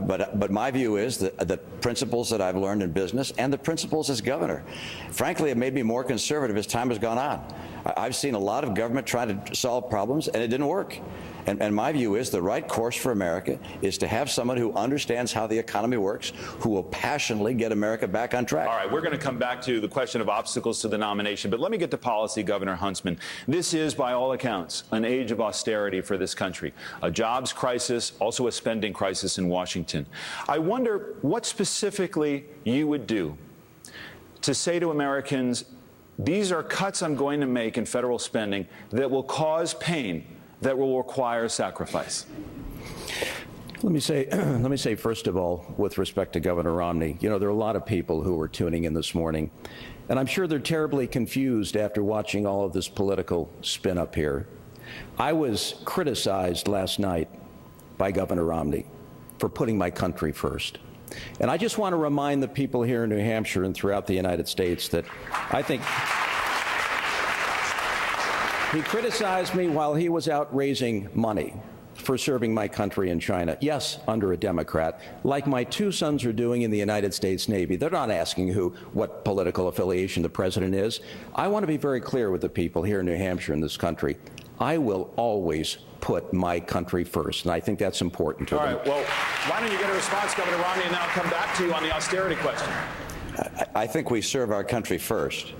But my view is that the principles that I've learned in business and the principles as governor, frankly, it made me more conservative as time has gone on. I've seen a lot of government try to solve problems, and it didn't work. And my view is the right course for America is to have someone who understands how the economy works, who will passionately get America back on track. All right, we're going to come back to the question of obstacles to the nomination, but let me get to policy, Governor Huntsman. This is, by all accounts, an age of austerity for this country, a jobs crisis, also a spending crisis in Washington. I wonder what specifically you would do to say to Americans, these are cuts I'm going to make in federal spending that will cause pain, that will require sacrifice. Let me say, first of all, with respect to Governor Romney, there are a lot of people who are tuning in this morning, and I'm sure they're terribly confused after watching all of this political spin up here. I was criticized last night by Governor Romney for putting my country first. And I just want to remind the people here in New Hampshire and throughout the United States that I think he criticized me while he was out raising money for serving my country in China. Yes, under a Democrat, like my two sons are doing in the United States Navy. They're not asking what political affiliation the president is. I want to be very clear with the people here in New Hampshire and this country. I will always put my country first, and I think that's important to them. All right, well, why don't you get a response, Governor Romney, and now come back to you on the austerity question. I think we serve our country first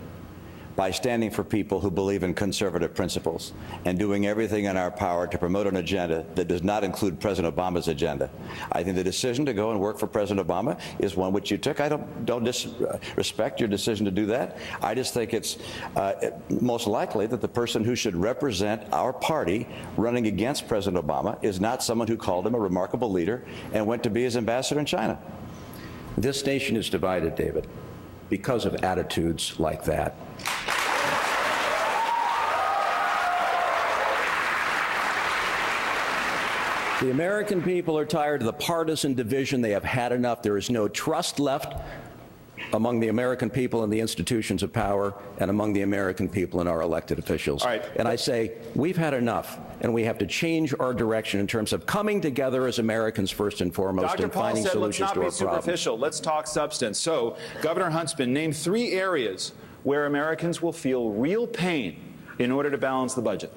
by standing for people who believe in conservative principles and doing everything in our power to promote an agenda that does not include President Obama's agenda. I think the decision to go and work for President Obama is one which you took. I don't disrespect your decision to do that. I just think it's most likely that the person who should represent our party running against President Obama is not someone who called him a remarkable leader and went to be his ambassador in China. This nation is divided, David, because of attitudes like that. The American people are tired of the partisan division. They have had enough. There is no trust left among the American people in the institutions of power and among the American people in our elected officials. All right. And I say, we've had enough, and we have to change our direction in terms of coming together as Americans first and foremost and finding solutions to our problems. Let's not be superficial. Let's talk substance. So, Governor Huntsman, name 3 areas where Americans will feel real pain in order to balance the budget.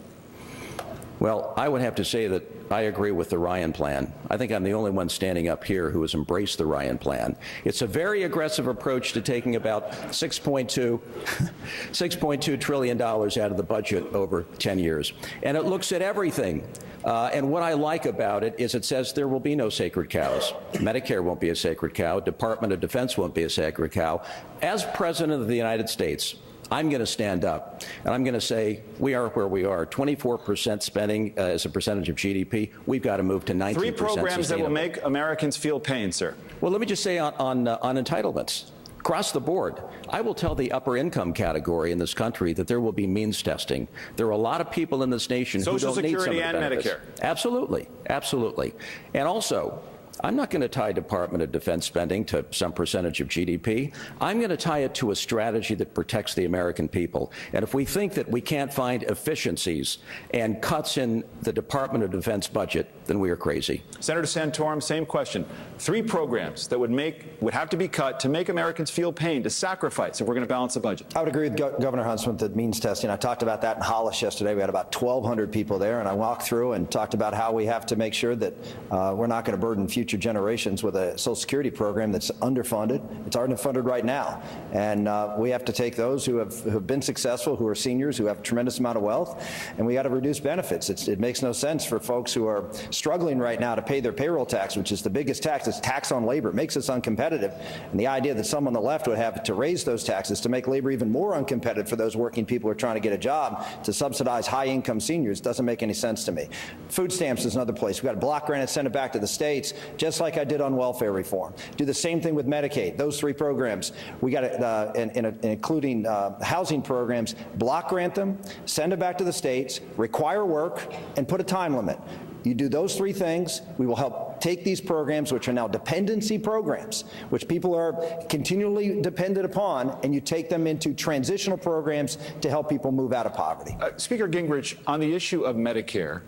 Well, I would have to say that I agree with the Ryan plan. I think I'm the only one standing up here who has embraced the Ryan plan. It's a very aggressive approach to taking about $6.2 trillion out of the budget over 10 years. And it looks at everything. And what I like about it is it says there will be no sacred cows. Medicare won't be a sacred cow. Department of Defense won't be a sacred cow. As President of the United States, I'm going to stand up, and I'm going to say we are where we are. 24% spending as a percentage of GDP. We've got to move to 19%. 3 programs that will make Americans feel pain, sir. Well, let me just say on entitlements. Across the board, I will tell the upper income category in this country that there will be means testing. There are a lot of people in this nation who don't need some of the benefits. Social Security and Medicare. Absolutely, absolutely. And also, I'm not going to tie Department of Defense spending to some percentage of GDP. I'm going to tie it to a strategy that protects the American people. And if we think that we can't find efficiencies and cuts in the Department of Defense budget, then we are crazy. Senator Santorum, same question. 3 programs that would have to be cut to make Americans feel pain, to sacrifice if we're going to balance the budget. I would agree with Governor Huntsman that means testing. I talked about that in Hollis yesterday. We had about 1,200 people there, and I walked through and talked about how we have to make sure that we're not going to burden future generations with a Social Security program that's underfunded. It's underfunded right now. And we have to take those who have been successful, who are seniors, who have a tremendous amount of wealth, and we got to reduce benefits. It makes no sense for folks who are struggling right now to pay their payroll tax, which is the biggest tax. It's tax on labor. It makes us uncompetitive. And the idea that some on the left would have to raise those taxes to make labor even more uncompetitive for those working people who are trying to get a job to subsidize high-income seniors doesn't make any sense to me. Food stamps is another place. We've got to block grant and send it back to the states, just like I did on welfare reform. Do the same thing with Medicaid. Those 3 programs, we got to, including housing programs, block grant them, send it back to the states, require work, and put a time limit. You do those 3 things, we will help take these programs, which are now dependency programs, which people are continually dependent upon, and you take them into transitional programs to help people move out of poverty. Speaker Gingrich, on the issue of Medicare,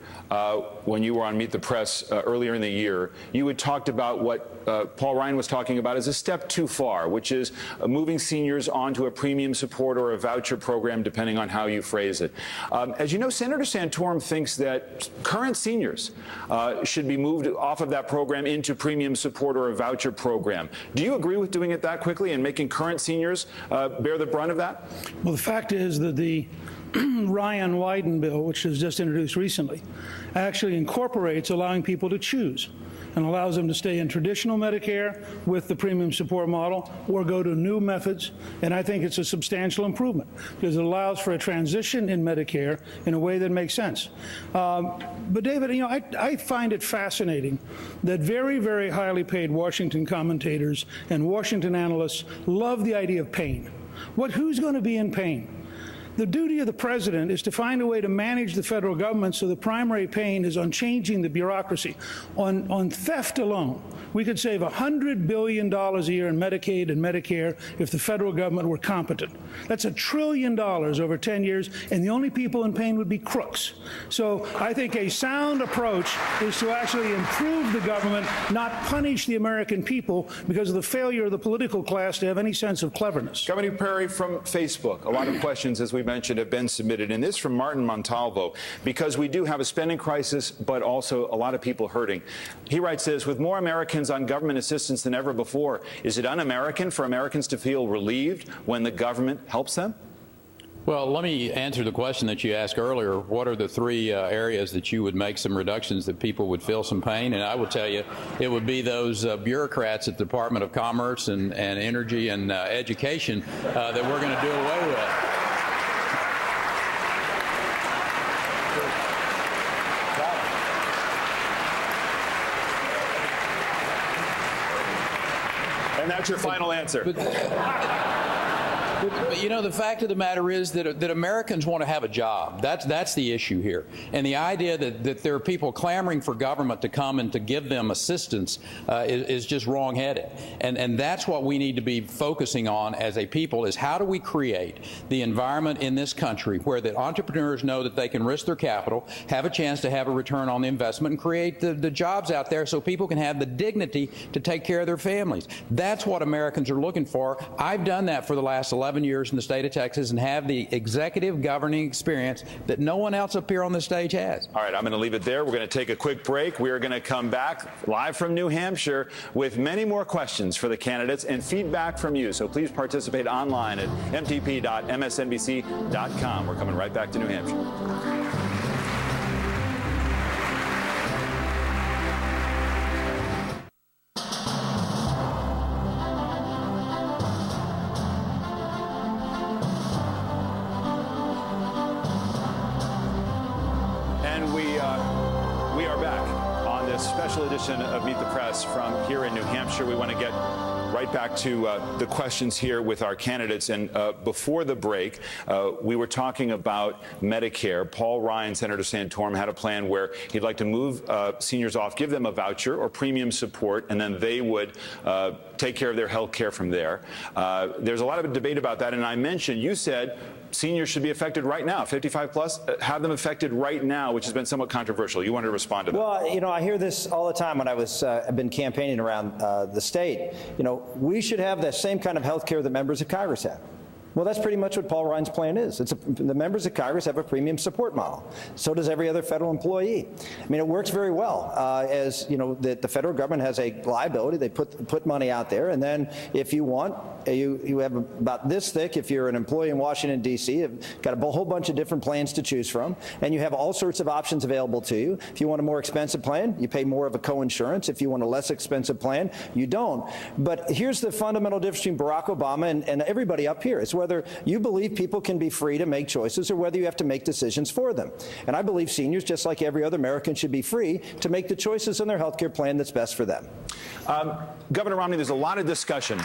when you were on Meet the Press earlier in the year, you had talked about what Paul Ryan was talking about as a step too far, which is moving seniors onto a premium support or a voucher program, depending on how you phrase it. As you know, Senator Santorum thinks that current seniors should be moved off of that program into premium support or a voucher program. Do you agree with doing it that quickly and making current seniors bear the brunt of that? Well, the fact is that the Ryan-Wyden bill, which was just introduced recently, actually incorporates allowing people to choose and allows them to stay in traditional Medicare with the premium support model or go to new methods. And I think it's a substantial improvement because it allows for a transition in Medicare in a way that makes sense. But David, you know, I find it fascinating that very, very highly paid Washington commentators and Washington analysts love the idea of pain. Who's going to be in pain? The duty of the president is to find a way to manage the federal government so the primary pain is on changing the bureaucracy. On theft alone, we could save $100 billion a year in Medicaid and Medicare if the federal government were competent. That's $1 trillion over 10 years, and the only people in pain would be crooks. So I think a sound approach is to actually improve the government, not punish the American people because of the failure of the political class to have any sense of cleverness. Governor Perry, from Facebook, a lot of questions, as we mentioned, have been submitted, and this from Martin Montalvo, because we do have a spending crisis, but also a lot of people hurting. He writes this: with more Americans on government assistance than ever before, is it un-American for Americans to feel relieved when the government helps them? Well, let me answer the question that you asked earlier. What are the three areas that you would make some reductions that people would feel some pain? And I will tell you, it would be those bureaucrats at the Department of Commerce and Energy and Education that we're going to do away with. And that's your final answer. But you know, the fact of the matter is that Americans want to have a job. That's the issue here. And the idea that there are people clamoring for government to come and to give them assistance is just wrong-headed. And that's what we need to be focusing on as a people, is how do we create the environment in this country where the entrepreneurs know that they can risk their capital, have a chance to have a return on the investment, and create the jobs out there so people can have the dignity to take care of their families. That's what Americans are looking for. I've done that for the last 11 years in the state of Texas and have the executive governing experience that no one else up here on this stage has. All right, I'm going to leave it there. We're going to take a quick break. We are going to come back live from New Hampshire with many more questions for the candidates and feedback from you. So please participate online at mtp.msnbc.com. We're coming right back to New Hampshire. We are back on this special edition of Meet the Press from here in New Hampshire. We want to get right back to the questions here with our candidates. And before the break, we were talking about Medicare. Paul Ryan, Senator Santorum, had a plan where he'd like to move seniors off, give them a voucher or premium support, and then they would take care of their health care from there. There's a lot of debate about that. And I mentioned, you said, seniors should be affected right now, 55 plus, have them affected right now, which has been somewhat controversial. You wanted to respond to that. Well, you know, I hear this all the time when I've been campaigning around the state. You know, we should have the same kind of health care that members of Congress have. Well, that's pretty much what Paul Ryan's plan is. The members of Congress have a premium support model. So does every other federal employee. I mean, it works very well. As you know, the federal government has a liability. They put money out there, and then if you want, you have about this thick. If you're an employee in Washington, D.C., you've got a whole bunch of different plans to choose from, and you have all sorts of options available to you. If you want a more expensive plan, you pay more of a co-insurance. If you want a less expensive plan, you don't. But here's the fundamental difference between Barack Obama and everybody up here. It's whether you believe people can be free to make choices or whether you have to make decisions for them. And I believe seniors, just like every other American, should be free to make the choices in their health care plan that's best for them. Governor Romney, there's a lot of discussion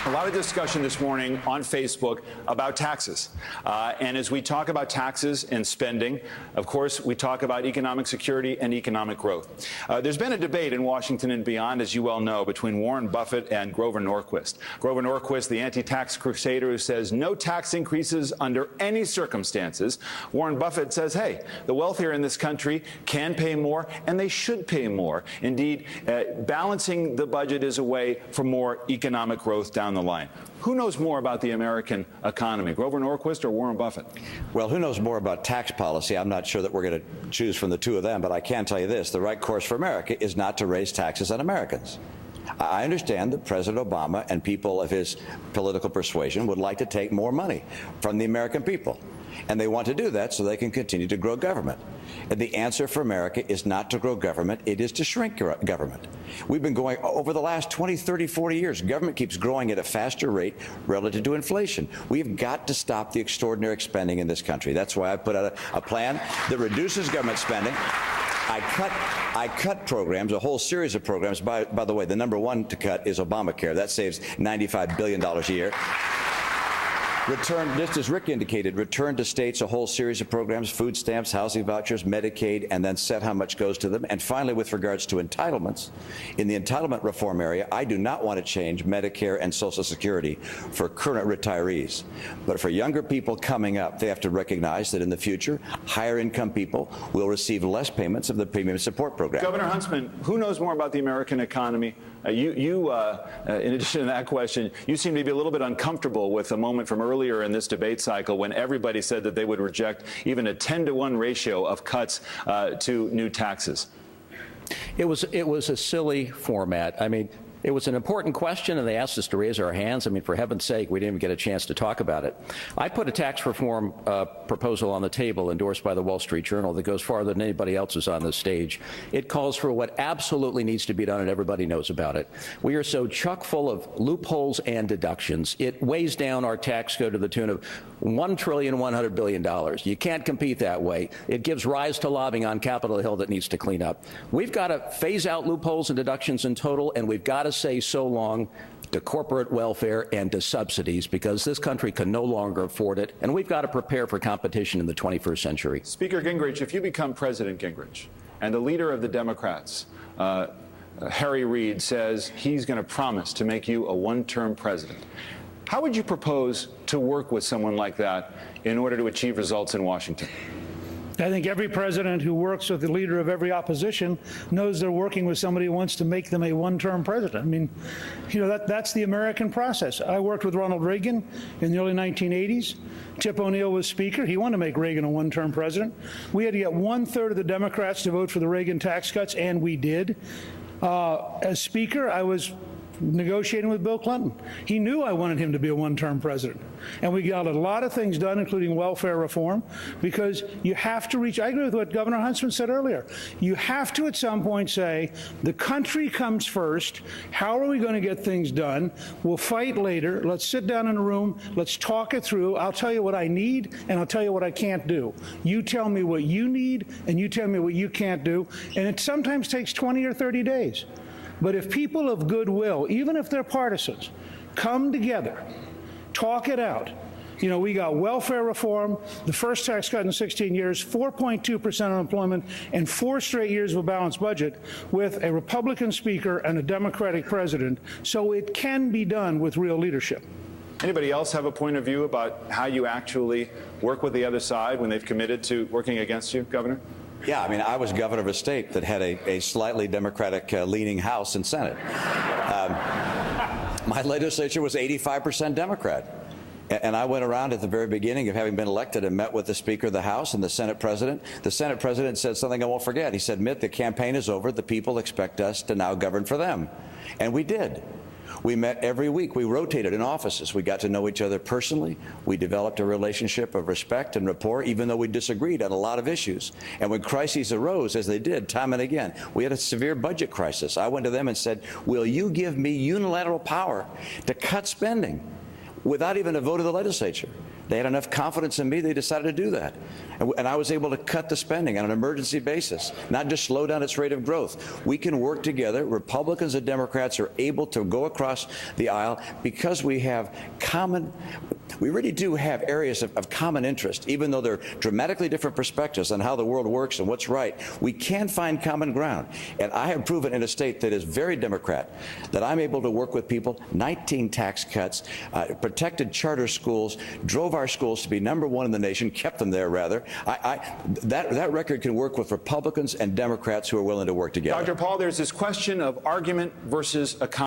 A lot of discussion this morning on Facebook about taxes. And as we talk about taxes and spending, of course, we talk about economic security and economic growth. There's been a debate in Washington and beyond, as you well know, between Warren Buffett and Grover Norquist. Grover Norquist, the anti-tax crusader who says no tax increases under any circumstances. Warren Buffett says, hey, the wealthier in this country can pay more, and they should pay more. Indeed, balancing the budget is a way for more economic growth down the line. Who knows more about the American economy, Grover Norquist or Warren Buffett? Well, who knows more about tax policy? I'm not sure that we're going to choose from the two of them, but I can tell you this. The right course for America is not to raise taxes on Americans. I understand that President Obama and people of his political persuasion would like to take more money from the American people. And they want to do that so they can continue to grow government. And the answer for America is not to grow government, it is to shrink government. We've been going over the last 20, 30, 40 years. Government keeps growing at a faster rate relative to inflation. We've got to stop the extraordinary spending in this country. That's why I put out a plan that reduces government spending. I cut programs, a whole series of programs. By the way, the number one to cut is Obamacare. That saves $95 billion a year. Return, just as Rick indicated, return to states a whole series of programs, food stamps, housing vouchers, Medicaid, and then set how much goes to them. And finally, with regards to entitlements, in the entitlement reform area, I do not want to change Medicare and Social Security for current retirees. But for younger people coming up, they have to recognize that in the future, higher income people will receive less payments of the premium support program. Governor Huntsman, who knows more about the American economy? In addition to that question, you seem to be a little bit uncomfortable with a moment from earlier in this debate cycle when everybody said that they would reject even a 10-to-1 ratio of cuts to new taxes. It was a silly format. I mean, it was an important question, and they asked us to raise our hands. I mean, for heaven's sake, we didn't even get a chance to talk about it. I put a tax reform proposal on the table endorsed by the Wall Street Journal that goes farther than anybody else's on this stage. It calls for what absolutely needs to be done, and everybody knows about it. We are so chock full of loopholes and deductions. It weighs down our tax code to the tune of $1.1 trillion. You can't compete that way. It gives rise to lobbying on Capitol Hill that needs to clean up. We've got to phase out loopholes and deductions in total, and we've got to say so long to corporate welfare and to subsidies, because this country can no longer afford it, and we've got to prepare for competition in the 21st century. Speaker Gingrich, if you become President Gingrich and the leader of the Democrats, Harry Reid, says he's going to promise to make you a one-term president, how would you propose to work with someone like that in order to achieve results in Washington? I think every president who works with the leader of every opposition knows they're working with somebody who wants to make them a one-term president. I mean, you know, that's the American process. I worked with Ronald Reagan in the early 1980s. Tip O'Neill was Speaker. He wanted to make Reagan a one-term president. We had to get 1/3 of the Democrats to vote for the Reagan tax cuts, and we did. As Speaker, I was negotiating with Bill Clinton. He knew I wanted him to be a one-term president. And we got a lot of things done, including welfare reform, because you have to reach, I agree with what Governor Huntsman said earlier, you have to at some point say, the country comes first, how are we going to get things done? We'll fight later, let's sit down in a room, let's talk it through, I'll tell you what I need, and I'll tell you what I can't do. You tell me what you need, and you tell me what you can't do, and it sometimes takes 20 or 30 days. But if people of goodwill, even if they're partisans, come together, talk it out. You know, we got welfare reform, the first tax cut in 16 years, 4.2% unemployment, and 4 straight years of a balanced budget with a Republican speaker and a Democratic president. So it can be done with real leadership. Anybody else have a point of view about how you actually work with the other side when they've committed to working against you, Governor? Yeah, I mean, I was governor of a state that had a slightly Democratic-leaning House and Senate. My legislature was 85% Democrat. And I went around at the very beginning of having been elected and met with the Speaker of the House and the Senate President. The Senate President said something I won't forget. He said, Mitt, the campaign is over. The people expect us to now govern for them. And we did. We met every week. We rotated in offices. We got to know each other personally. We developed a relationship of respect and rapport, even though we disagreed on a lot of issues. And when crises arose, as they did time and again, we had a severe budget crisis. I went to them and said, will you give me unilateral power to cut spending without even a vote of the legislature? They had enough confidence in me, they decided to do that. And I was able to cut the spending on an emergency basis, not just slow down its rate of growth. We can work together. Republicans and Democrats are able to go across the aisle because we have we really do have areas of common interest, even though they're dramatically different perspectives on how the world works and what's right. We can find common ground. And I have proven in a state that is very Democrat that I'm able to work with people, 19 tax cuts, protected charter schools, drove our schools to be #1 in the nation, kept them there, rather. That record can work with Republicans and Democrats who are willing to work together. Dr. Paul, there's this question of argument versus accountability.